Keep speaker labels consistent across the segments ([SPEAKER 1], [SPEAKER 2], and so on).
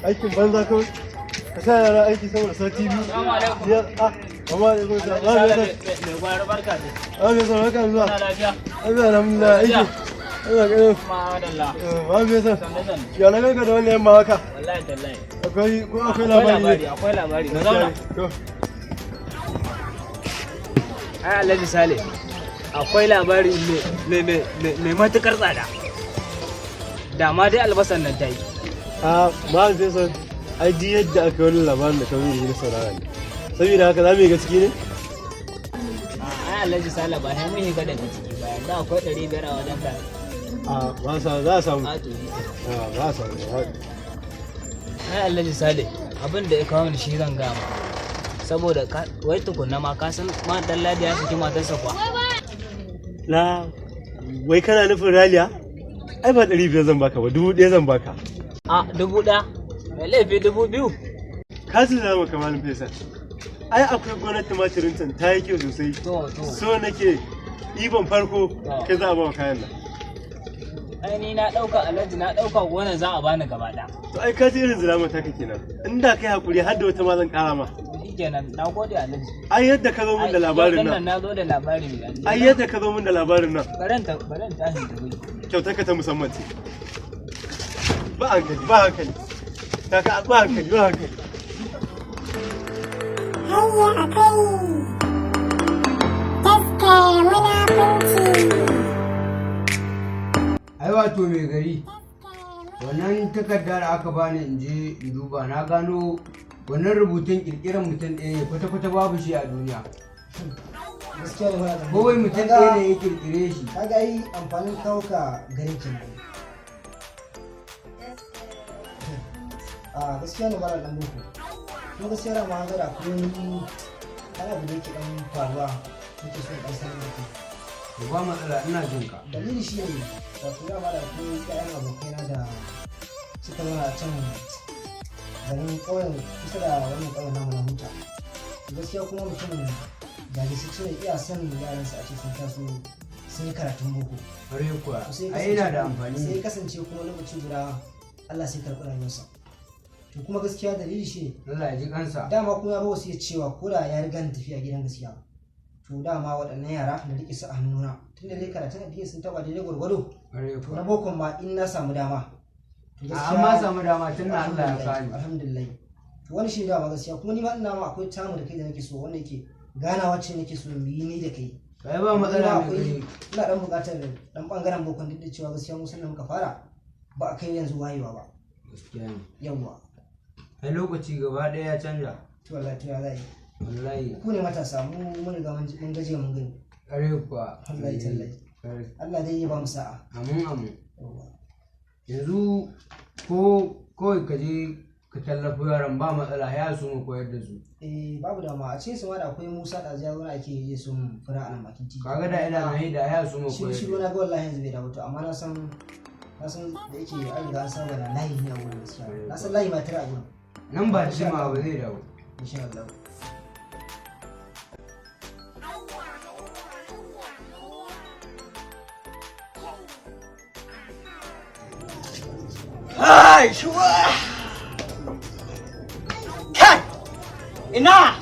[SPEAKER 1] aikin banza kawai ka sa yara aiki saboda sati biyu.
[SPEAKER 2] Assalamu alaikum.
[SPEAKER 1] Ya amma da kuma sa ba da
[SPEAKER 2] mai gwara barka ce.
[SPEAKER 1] Abi sa haka zuwa.
[SPEAKER 2] Ana lafiya.
[SPEAKER 1] Abi alhamdulillah aiki. Allah ka yi.
[SPEAKER 2] Ma'adallah.
[SPEAKER 1] Abi sa.
[SPEAKER 2] Sanne.
[SPEAKER 1] Ya na ga da wannan yamma haka.
[SPEAKER 2] Wallahi tallahi.
[SPEAKER 1] Akwai labari.
[SPEAKER 2] Akwai labari. Ka zauna. Ai Alhaji Sale. Akwai labari mai matukar tsada. Da ma dai albasan nan ta yi.
[SPEAKER 1] Ma sai san ai di yadda aka wani labarin da ka yi na saurara ne. Saboda haka za mu yi ga ciki ne?
[SPEAKER 2] Ai Alhaji Sale ba sai mun yi ga daga ciki ba. Yanzu akwai 500 a wajen ka.
[SPEAKER 1] Ba sa za a samu. Za a samu.
[SPEAKER 2] Ai Alhaji Sale abin da ya kawo ni shi zan gama. Saboda wai tukunna ma ka san ma dan Ladi ya saki matarsa kwa.
[SPEAKER 1] Wai kana nufin Raliya? Ai ba 500 zan baka ba, 1000 zan baka.
[SPEAKER 2] 1000? Mai laifi 2000?
[SPEAKER 1] Ka ji zama kamar Faisal. Ai akwai gonar tumatirin can ta yi kyau sosai. So nake ɗiban farko kai za a ba kayan nan.
[SPEAKER 2] Ai ni na ɗauka Alhaji na ɗauka gonar za a bani gaba ɗaya.
[SPEAKER 1] To ai ka ji irin zirama ta kake nan. Inda kai hakuri har da wata ma zan ƙara ma.
[SPEAKER 2] Kenan na gode Alhaji.
[SPEAKER 1] Ai yadda ka zo min da labarin nan.
[SPEAKER 2] Na zo da labarin nan.
[SPEAKER 1] Ai yadda ka zo min da labarin nan.
[SPEAKER 2] Baran tashi da wuri.
[SPEAKER 1] Kyautar ka ta musamman ce. Ba hankali, ba hankali. Ta ka ba hankali, ba hankali.
[SPEAKER 3] Hayya a kai. Taske munafunci.
[SPEAKER 4] Ai wato mai gari. Wannan takarda da aka bani in je in duba na gano wannan rubutun kirkiran mutum ɗaya ne kwata-kwata babu shi a duniya.
[SPEAKER 5] Gaskiya ne mana
[SPEAKER 4] Kowai mutum ɗaya ne ya kirkire shi.
[SPEAKER 5] kaga yi amfanin kawo ka garin kin gaskiya ne mana dan boko kuma gaskiya da ma gara ko ni kana da yake dan faruwa nake so dan sanar da kai
[SPEAKER 4] Ba matsala ina jin ka.
[SPEAKER 5] dalili shi ne wato ya ma da ko ƴaƴan abokaina da suka zama a can garin ƙauyen kusa da wannan ƙauyen namu na huta gaskiya kuma mutum da su ce iya son yaransa a ce sun taso sun yi karatun boko
[SPEAKER 4] Bare kuwa. Ai yana da amfani.
[SPEAKER 5] sai kasance kuma lokaci guda Allah sai karɓi rayuwarsa to kuma gaskiya dalili shi ne
[SPEAKER 4] Allah ya ji kansa.
[SPEAKER 5] dama kuma ya ba wasu ya cewa ko da ya riga ni tafiya gidan gaskiya to dama waɗannan yara da riƙe su a hannuna tunda dai karatun addini sun taɓa daidai gwargwado
[SPEAKER 4] Bare
[SPEAKER 5] to na
[SPEAKER 4] kuwa.
[SPEAKER 5] bokon ma in na samu dama to
[SPEAKER 4] Amma samu dama tun da Allah ya kani.
[SPEAKER 5] alhamdulillah to wani shi dama gaskiya kuma ni ma ina ma akwai tamu da kai da nake so wanda yake ganawa ce nake so mu yi ni da kai
[SPEAKER 4] Kai ba matsala mai gari.
[SPEAKER 5] ina dan buƙatar dan bangaren bokon duk da cewa gaskiya mu sannan muka fara ba a kai yanzu wayewa ba
[SPEAKER 4] Gaskiya ne.
[SPEAKER 5] yawwa
[SPEAKER 4] Ai lokaci gaba ɗaya ya canja.
[SPEAKER 5] to wallahi to ya zai
[SPEAKER 4] Wallahi.
[SPEAKER 5] ku ne matasa mu mun riga mun gaje mun gani
[SPEAKER 4] Bare kuwa.
[SPEAKER 5] wallahi tallahi Allah dai ya ba mu sa'a
[SPEAKER 4] Amin amin.
[SPEAKER 5] yawwa
[SPEAKER 4] Yanzu ko kawai ka je ka tallafi yaran ba matsala ya su mu koyar da su.
[SPEAKER 5] babu dama a cikin su ma da akwai Musa da Jawo na ake yi sun fura a nan bakin titi
[SPEAKER 4] Kaga da ina mai da ya su mu
[SPEAKER 5] shi
[SPEAKER 4] koyar
[SPEAKER 5] shi
[SPEAKER 4] da
[SPEAKER 5] na ga wallahi yanzu bai dawo to amma na san da yake an riga an saba da layi ne a wurin gaskiya na san layi ba tare a wurin
[SPEAKER 4] nan ba da jimawa ba zai dawo.
[SPEAKER 5] insha Allah
[SPEAKER 6] Kai, shuwa! Kai! Ina!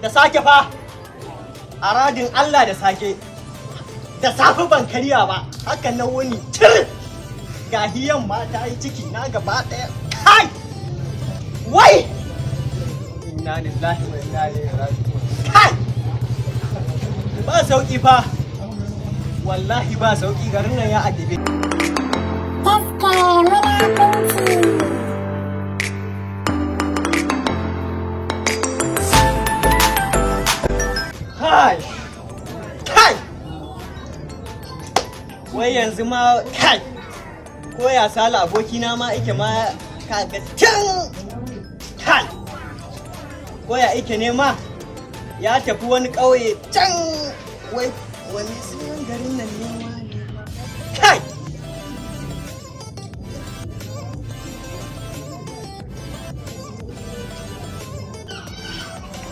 [SPEAKER 6] Da sake fa! A radin Allah da sake. Da safe ban karya ba, haka na wuni tir! Gahiyan ma ta yi ciki na gaba ɗaya. Kai! Wai! Inna lillahi wa inna ilaihi raji'un. Kai! Ba sauki fa. Wallahi ba sauki garin nan ya addabe.
[SPEAKER 3] Taske munafunci.
[SPEAKER 6] Kai! Kai! Wai yanzu ma kai! Ko ya sala abokina ma ike ma kaga can! Kai! Ko ya ike ne ma ya tafi wani ƙauye can! Wai wani sunan garin nan ne ma ne ma. Kai!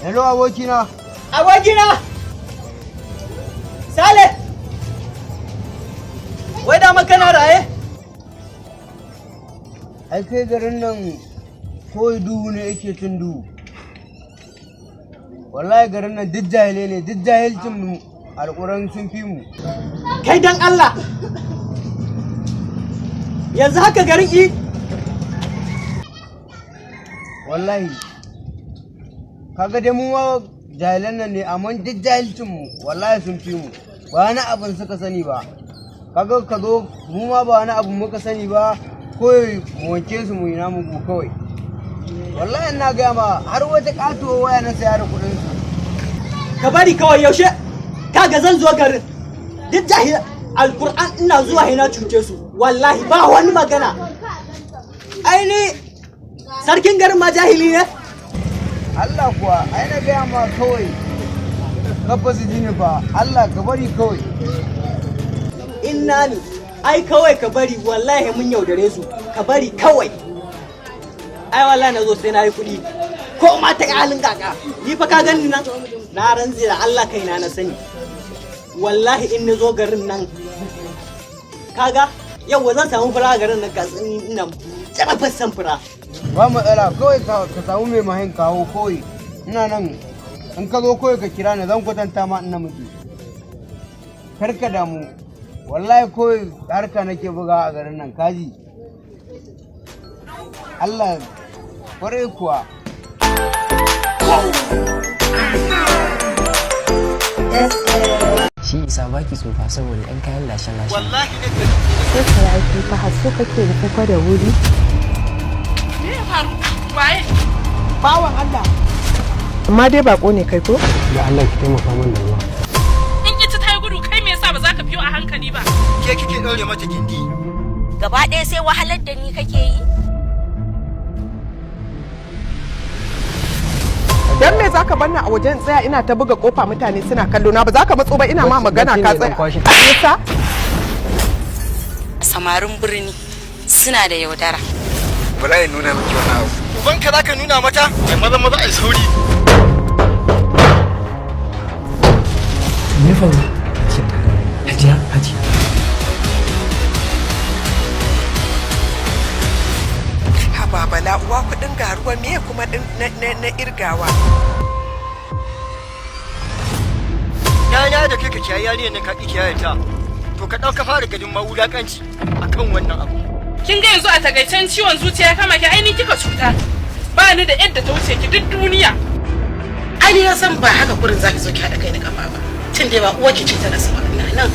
[SPEAKER 4] Hello abokina.
[SPEAKER 6] Abokina! Sale! Wai da kana raye?
[SPEAKER 4] Ai kai garin nan kawai duhu ne yake cin duhu. Wallahi garin nan duk jahilai ne, duk jahilcin mu alƙuran sun fi mu.
[SPEAKER 6] Kai dan Allah yanzu haka garin
[SPEAKER 4] Wallahi kaga dai mu jahilan nan ne, amma duk jahilcin mu wallahi sun fi mu. Ba wani abin suka sani ba. Kaga ka zo mu ma ba wani abin muka sani ba, kawai mu wanke su mu yi namu kawai. Wallahi ina gaya ma har wata katuwa waya na saya da kuɗin su.
[SPEAKER 6] ka bari kawai yaushe kaga zan zo garin duk jahil alkur'an ina zuwa ina cuce su wallahi ba wani magana aini sarkin garin ma jahili ne
[SPEAKER 4] Allah kuwa ai na gaya ma kawai kafa su jini fa Allah ka bari kawai.
[SPEAKER 6] inna ni ai kawai ka bari wallahi mun yaudare su ka bari kawai ai wallahi na zo sai na yi kuɗi ko ma ta halin kaka ni fa ka gani nan na ranzi da Allah kaina na sani wallahi in na zo garin nan kaga yau zan samu fura a garin nan katsin ina jarafar san fura
[SPEAKER 4] Ba matsala kawai ka samu mai mahin kawo kawai ina nan in ka zo kawai ka kira ni zan kwatanta ma ina muke. Kar ka damu wallahi kawai harka nake buga a garin nan kaji. Allah kwarai kuwa.
[SPEAKER 7] Shi isa baki tsufa saboda ɗan kayan lashe-lashe.
[SPEAKER 6] wallahi ne
[SPEAKER 8] sai ka yi aiki fa har so kake da kuka da wuri.
[SPEAKER 9] Me ya faru? Waye?
[SPEAKER 6] bawan Allah
[SPEAKER 8] Amma dai bako ne kai ko?
[SPEAKER 1] Da Allah ki taimaka min da ruwa.
[SPEAKER 9] In ita ta yi gudu kai me yasa ba za ka biyo a hankali ba?
[SPEAKER 6] ke kike daure mata gindi
[SPEAKER 10] Gaba ɗaya sai wahalar da ni kake yi.
[SPEAKER 8] Dan me zaka bar ni a wajen tsaya ina ta buga kofa mutane suna kallo na ba za ka matso ba ina ma magana ka tsaya. Yasa?
[SPEAKER 10] Samarin birni suna da yaudara.
[SPEAKER 4] Bala ya nuna miki wani abu.
[SPEAKER 6] ubanka zaka nuna mata ai maza maza ai sauri
[SPEAKER 7] Me faru? Hajiya, Hajiya.
[SPEAKER 8] Haba bala uwa kudin garuwa me kuma din na irgawa.
[SPEAKER 6] yana da kai ka kiyaye yariyar nan ka ki kiyaye ta to ka dauka fara gadin mawulakanci akan wannan abu
[SPEAKER 9] Kin ga yanzu a takaicen ciwon zuciya kama ki ainihin kika cuta. Ba ni da yadda ta wuce ki duk duniya.
[SPEAKER 11] Ai na san ba haka kurin zaki zo ki haɗa kai da kafa ba. Tun dai ba uwa ki ce ta rasu ba ina nan.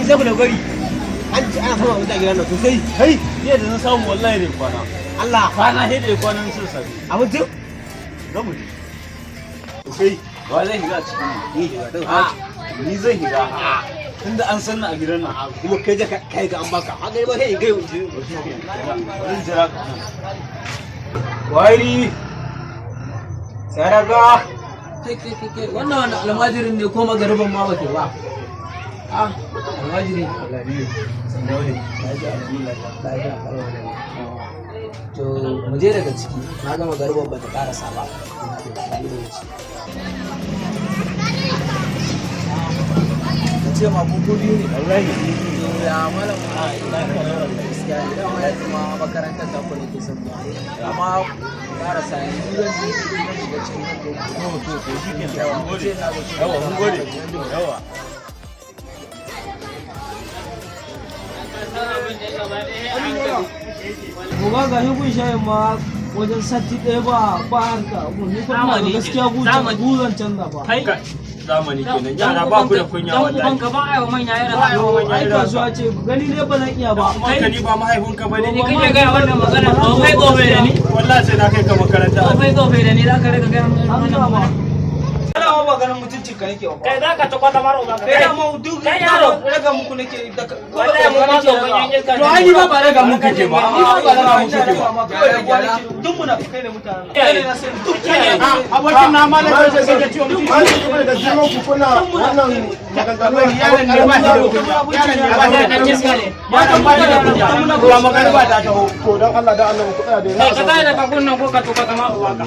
[SPEAKER 1] saboda bari an ci ana sama wuta gidan nan sosai kai jiya da na samu wallahi ne kwana Allah kwana sai da kwanan sun sabi abincin ga mu sosai ba zai higa cikin ni higa dan ni zai higa tunda an san a gidan nan kuma kai da kai ga an baka haka ba sai ga yau bari jira ka wairi saraka
[SPEAKER 2] Ke wannan almajirin ne ko magariban ma bake ba. Almajiri. To mu je daga ciki na gama garban ba ta karasa ba. Ka ce ma buku biyu ne.
[SPEAKER 1] wallahi
[SPEAKER 2] Ya malam a ina ka gaskiya ne dama ya kuma makarantar ta kuma ke son amma karasa yanzu zan shiga cikin
[SPEAKER 1] yawa mun gode yawa
[SPEAKER 2] Gobe ga hukun shayin ma wajen sati ɗaya ba harka ni kuma da gaskiya guzan canza ba.
[SPEAKER 1] zamani kenan yara ba ku da kunya wallahi
[SPEAKER 2] Dan ubanka ba ai wa manya irin haka. Ai kasuwa ce gani ne ba zan iya ba.
[SPEAKER 1] kai ni ba mahaifinka bane
[SPEAKER 2] Ni kake ga wannan magana ko kai gobe da ni.
[SPEAKER 1] wallahi sai na kai ka makaranta
[SPEAKER 2] Ko kai gobe da ni za ka riga ga wannan magana.
[SPEAKER 4] Kana ba ganin mutuncin ka nake ba.
[SPEAKER 2] Kai za ka ta kwata maro ba.
[SPEAKER 4] Kai da mu duk
[SPEAKER 2] kai yaro
[SPEAKER 4] raga muku nake da
[SPEAKER 2] wallahi mu ma so ganyen iska.
[SPEAKER 4] To ai ni ba raga muku ke ba. Ni ba raga muku ke ba. Duk muna kai da mutane. Kai na sai duk kai.
[SPEAKER 1] Abokin na ma na sai sai ciwo mutum. Ba shi da jiro ku kuna wannan maganganu yaran ne ba shi da kunya. Yaran ne ba shi da iska ne. Ya kan ba da kunya. Ba magana ba ta taho. To dan Allah da Allah ku tsaya da.
[SPEAKER 2] Kai ka tsaya da kakunnan ko ka to ka ma uwaka.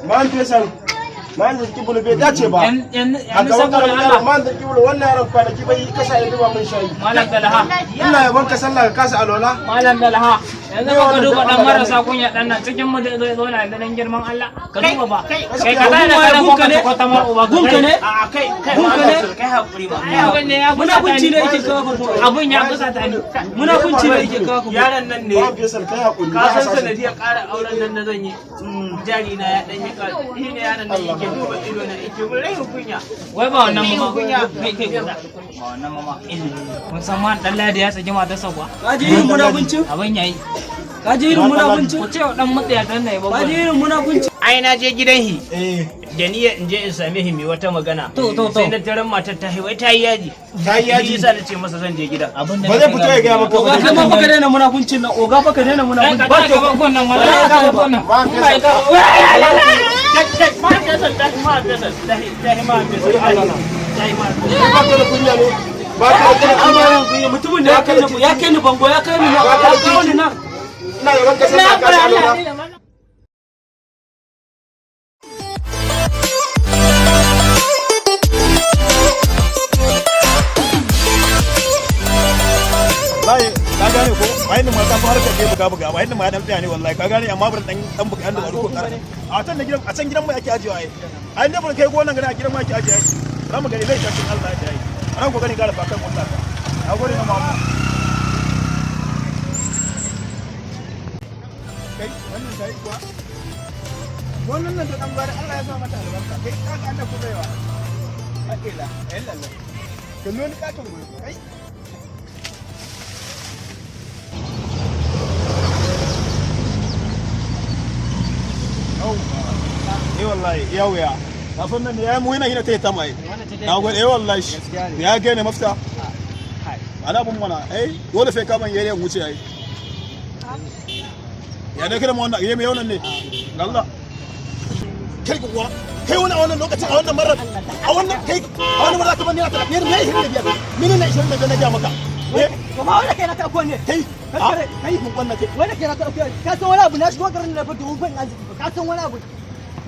[SPEAKER 1] Man fesan man da kibulu bai dace ba. A gaban Allah man da kibulu wannan yaron kwanaki bai kasa ya duba mun shayi.
[SPEAKER 2] Malam Dalha.
[SPEAKER 1] Allah ya banka sallah ka kasa alola.
[SPEAKER 2] Malam Dalha. Yanzu ka duba dan marasa kunya dan nan cikin mu zai zo na da dan girman Allah. Ka duba ba. Kai ka tsaya da kana ko ka to ka ma uwaka. Gunka ne? A kai kai hakuri ba. Abin ne ya muna kunci ne yake kawo ku. Abin ya kusa ta ni. Muna kunci ne yake kawo ku. Yaran nan ne.
[SPEAKER 1] Ba fesan kai hakuri.
[SPEAKER 2] Ka san sanadiyar ƙara auren nan da zan yi. Jari na ya dan yi ƙara. Shi ne yaran nan yake duba ido na yake mun rai kunya. Wai ba wannan mama kunya kai kunya. Ba wannan mama kun san ma dan Ladi ya saki matarsa kuwa.
[SPEAKER 4] Ka ji irin munafuncin?
[SPEAKER 2] Abin yayi.
[SPEAKER 4] Ka ji irin munafuncin?
[SPEAKER 2] Ku ce wa dan matsaya dan ne ba.
[SPEAKER 4] Ka ji irin munafuncin?
[SPEAKER 2] Ai na je gidan hi. Da niyya in je in same hi mai wata magana. Sai na taron matar ta wai ta yi yaji.
[SPEAKER 1] Ta yi yaji.
[SPEAKER 2] Yasa na ce masa zan je gida.
[SPEAKER 1] Ba zai fito ya ga maka.
[SPEAKER 4] Oga kai ma baka daina munafuncin nan. Oga baka daina munafuncin.
[SPEAKER 2] Ba ka ba gonnan wallahi ka ba gonnan. Ba ka. Ma ka san ta ma ka san ta ma ka san.
[SPEAKER 1] Ba ka da kunya ne. Ba ka da kunya.
[SPEAKER 4] Mutumin da ya kai ni bango ya kai ni na. Ya kawo ni nan.
[SPEAKER 1] Ina yawan ka sallah ka kasa alola. wallahi ka gane ko bayan da mata har ka buga buga bayan da ma dan tsaya ne wallahi ka gane amma bar dan buga an da bari ko kara a can da gidan a can gidan mai ake ajiyewa ai ne bar kai gonan gani a gidan mai ake ajiye ran mu gani zai tashi Allah ya yi ran ko gani gara fa kan wallahi a gode na mamu kai wannan sai kuwa wannan nan da dan gwada Allah ya sa mata albarka kai ka ga Allah ku baiwa akila ai lalla kallo ni ka tun kai wallahi ya wuya kafin nan ya mu yana hina ta ta mai na gode wallahi ya ga ne mafita ana bun mana dole sai ka ban yare wuce ai ya ne kira mu wannan yayi wannan ne Allah kai kuwa kai wannan lokacin a wannan marar a wannan kai a wannan marar ka ban yana ta biyar ne 25 mini na 25 na ga maka
[SPEAKER 6] kuma wanda kai na ka ko ne kai
[SPEAKER 1] mun wannan kai
[SPEAKER 6] wanda kai na ka ko ka san wani abu na shigo garin na fa dubu ban arziki ka san wani abu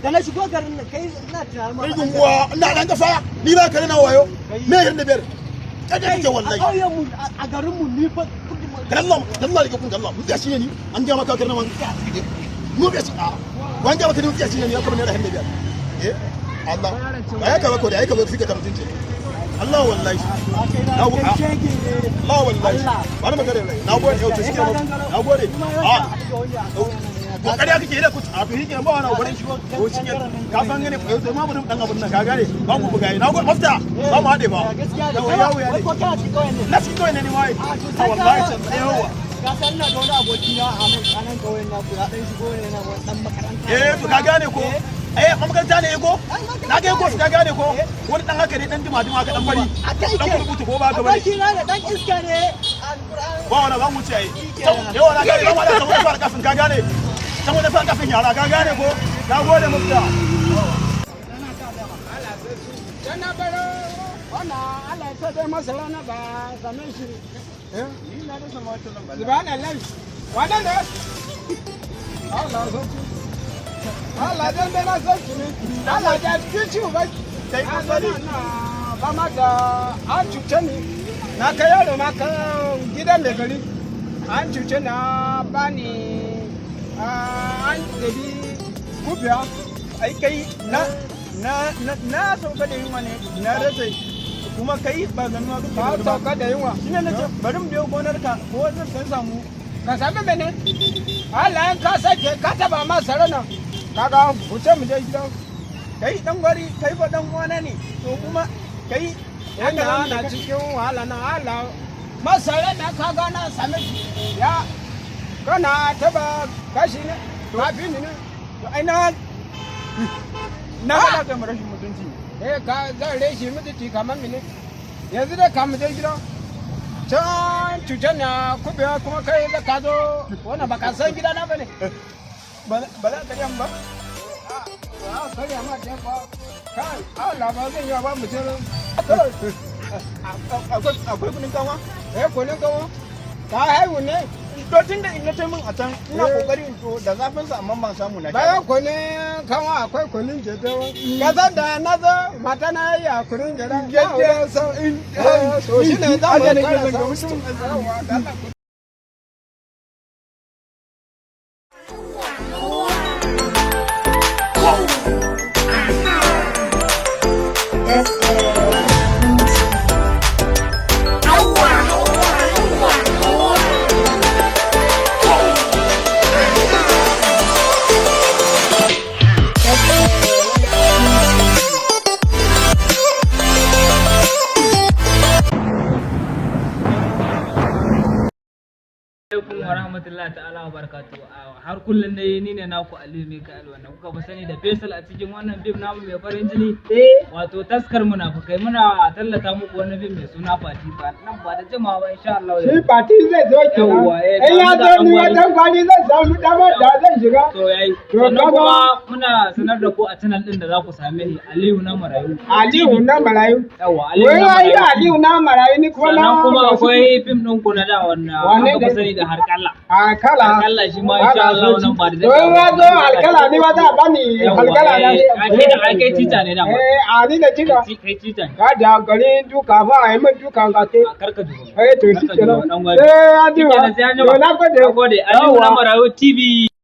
[SPEAKER 6] da na shigo garin nan kai ina tunanin ma
[SPEAKER 1] kai kuwa ina dan kafa ni ba kare na wayo me 25 kada kike wallahi
[SPEAKER 6] a garin mu ni fa
[SPEAKER 1] Allah rike kun Allah mu gashi ne ni an ga maka karna man mu be shi wan ga maka ni gashi ne ni aka bane da 25 Allah ba ya ka ko da ai ka zo fika ta mutunci Allah wallahi Allah wallahi bari magana na gode yau to shi na gode ko kariya kake da ku a to yake ba wani gurin shi ko shi ne ka san gane ko sai ma mun dan abun nan ka gane ba ku bugaye na gode mafta ba mu hade ba yawo ya
[SPEAKER 6] ko kana ci kawai ne
[SPEAKER 1] na ci kawai ne ni wai wallahi can yawa
[SPEAKER 6] ka san na da wani aboki na a nan kawai na ku dan shigo ne na dan makaranta
[SPEAKER 1] to ka gane ko makaranta ne ko na ga ko ka gane ko wani dan haka ne dan dima ka dan bari dan rubutu ko ba ka bari
[SPEAKER 6] aboki na ne dan iska ne
[SPEAKER 1] ba wani ba mu ce ai yawa na ga ba wani saboda fara kafin ka gane saboda fara kafin yara ka gane ko na gode mufta
[SPEAKER 6] kana baro wannan Allah ya tada masa rana ba zaman shi
[SPEAKER 1] ni na da sama wata nan ba
[SPEAKER 6] subhanallah wannan da Allah dan da na san shi Allah ya kici ba
[SPEAKER 1] kai ka sani
[SPEAKER 6] ba ma da an cuce ni na kai yaro ma kan gidan mai gari an cuce na bani an dabi kubiya ai kai na sauka da yunwa ne
[SPEAKER 1] na rasa kuma kai ba ganuwa
[SPEAKER 6] ka sauka da yunwa
[SPEAKER 1] shine nace bari mu biyo gonar ka ko zan san samu
[SPEAKER 6] ka sami mene Allah in ka sake ka taba ma sarana kaga wuce mu je gidan kai dan gwari kai ba dan uwana ne to kuma kai yana na cikin wahala na Allah masara na kaga na same shi ya kana taba kashi ne to abi ne to ai na ga da rashin
[SPEAKER 4] ka zan reshi mutunci kamar mini yanzu da ka mu je gida can cutar na kubewa kuma kai da ka zo wannan ba ka san gida na bane ba za ka yan ba a karya ma jan ba kai Allah ba zan yi ba mutum akwai kunin kanwa kunin kanwa ka haihu ne to tun da in na min a can ina kokari in to da zafin sa amma ban samu na bayan kunin kanwa akwai kunin jejewa ka san da na zo mata na yi a kunin jera jeje so in so shine za mu fara mutum
[SPEAKER 2] warahmatullahi ta'ala wabarakatuh. Har kullun dai ni ne naku Aliyu Mikael wanda kuka fi sani da Faisal a cikin wannan film namu mai farin jini wato taskar munafukai. Muna tallata muku wani film mai suna Fati ba nan ba da jimawa ba insha Allah.
[SPEAKER 4] Shi Fati zai zo kenan. Eh ya zo ni wajen kwani zan samu dama da zan shiga.
[SPEAKER 2] To yayi. Sannan kuma muna sanar da ku a channel din da za ku same ni Aliyu na Marayu.
[SPEAKER 4] Aliyu na Marayu.
[SPEAKER 2] Yawa Aliyu na Marayu.
[SPEAKER 4] Aliyu na Marayu ni kuma
[SPEAKER 2] sannan kuma akwai film din ku na da wannan kuka fi sani da Harkalla. Harkalla shi ma insha Allah wannan ba da zai.
[SPEAKER 4] Wai wazo Harkalla ni wata bani Harkalla na.
[SPEAKER 2] Kai tita ne da.
[SPEAKER 4] A ni da tita.
[SPEAKER 2] Kai tita.
[SPEAKER 4] Ka da gari duka fa ai mun duka ga ke.
[SPEAKER 2] Karka duka.
[SPEAKER 4] To shi kenan.
[SPEAKER 2] Adiwa.
[SPEAKER 4] To na gode.
[SPEAKER 2] Aliyu na Marayu TV.